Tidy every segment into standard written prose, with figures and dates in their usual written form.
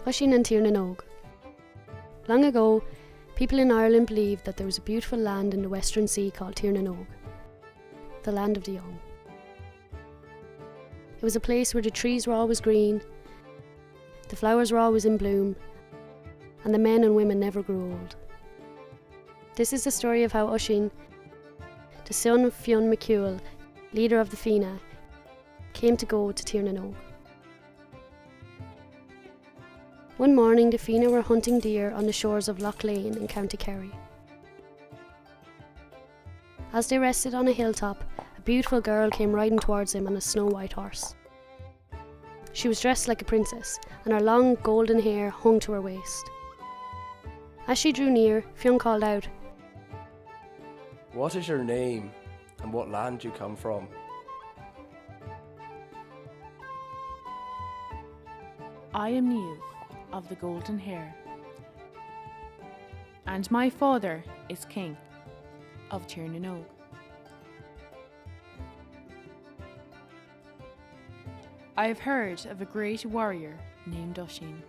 Oisín and Tír na nÓg. Long ago, people in Ireland believed that there was a beautiful land in the Western Sea called Tír na nÓg, the land of the young. It was a place where the trees were always green, the flowers were always in bloom, and the men and women never grew old. This is the story of how Oisín, the son of Fionn McEwell, leader of the Fianna, came to go to Tír na nÓg. One morning the Fianna were hunting deer on the shores of Lough Lane in County Kerry. As they rested on a hilltop, a beautiful girl came riding towards them on a snow-white horse. She was dressed like a princess, and her long golden hair hung to her waist. As she drew near, Fionn called out, "What is your name, and what land do you come from?" "I am Niamh of the golden hair, and my father is king of Tír na nÓg. I have heard of a great warrior named Oisín.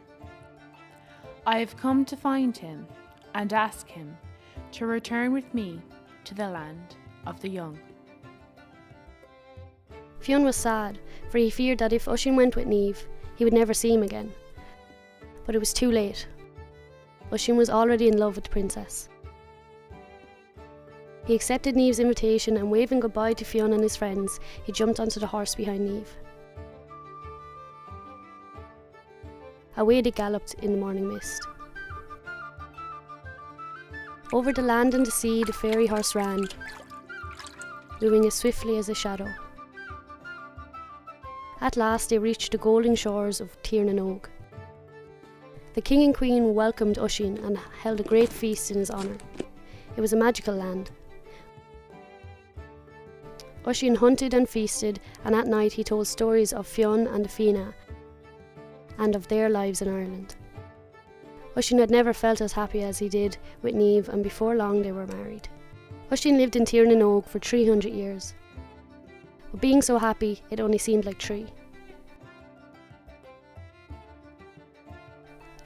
I have come to find him and ask him to return with me to the land of the young." Fionn was sad, for he feared that if Oisín went with Niamh, he would never see him again. But it was too late. Oisín was already in love with the princess. He accepted Niamh's invitation, and waving goodbye to Fionn and his friends, he jumped onto the horse behind Niamh. Away they galloped in the morning mist. Over the land and the sea the fairy horse ran, moving as swiftly as a shadow. At last they reached the golden shores of Tír na nÓg. The king and queen welcomed Oisín and held a great feast in his honour. It was a magical land. Oisín hunted and feasted, and at night he told stories of Fionn and the Fianna and of their lives in Ireland. Oisín had never felt as happy as he did with Niamh, and before long they were married. Oisín lived in Tír na nÓg for 300 years. But being so happy, it only seemed like 3.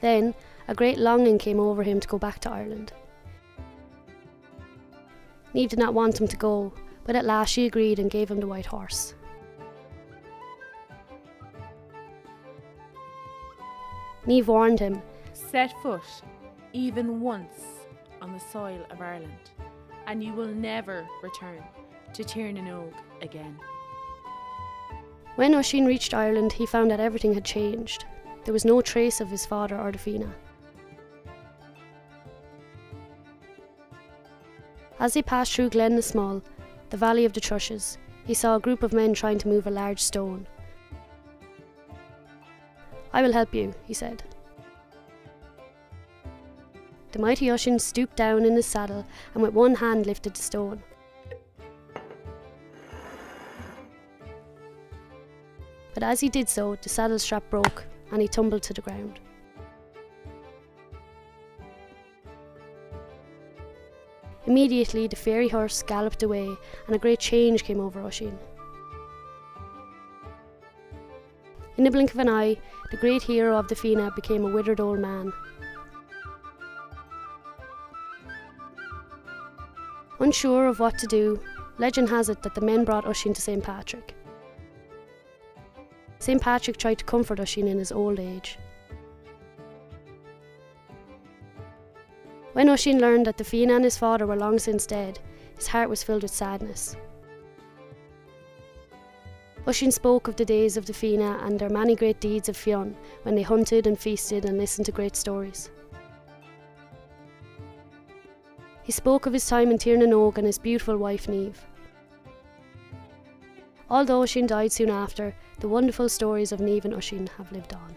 Then, a great longing came over him to go back to Ireland. Niamh did not want him to go, but at last she agreed and gave him the white horse. Niamh warned him, "Set foot even once on the soil of Ireland, and you will never return to Tír na nÓg again." When Oisín reached Ireland, he found that everything had changed. There was no trace of his father or the Fianna. As he passed through Glen na Small, the valley of the Thrushes, he saw a group of men trying to move a large stone. "I will help you," he said. The mighty Oisín stooped down in his saddle and with one hand lifted the stone. But as he did so, the saddle strap broke and he tumbled to the ground. Immediately the fairy horse galloped away, and a great change came over Oisín. In the blink of an eye, the great hero of the Fianna became a withered old man. Unsure of what to do, legend has it that the men brought Oisín to St. Patrick. St. Patrick tried to comfort Oisín in his old age. When Oisín learned that the Fianna and his father were long since dead, his heart was filled with sadness. Oisín spoke of the days of the Fianna and their many great deeds of Fionn, when they hunted and feasted and listened to great stories. He spoke of his time in Tír na nÓg and his beautiful wife Niamh. Although Oisín died soon after, the wonderful stories of Niamh and Oisín have lived on.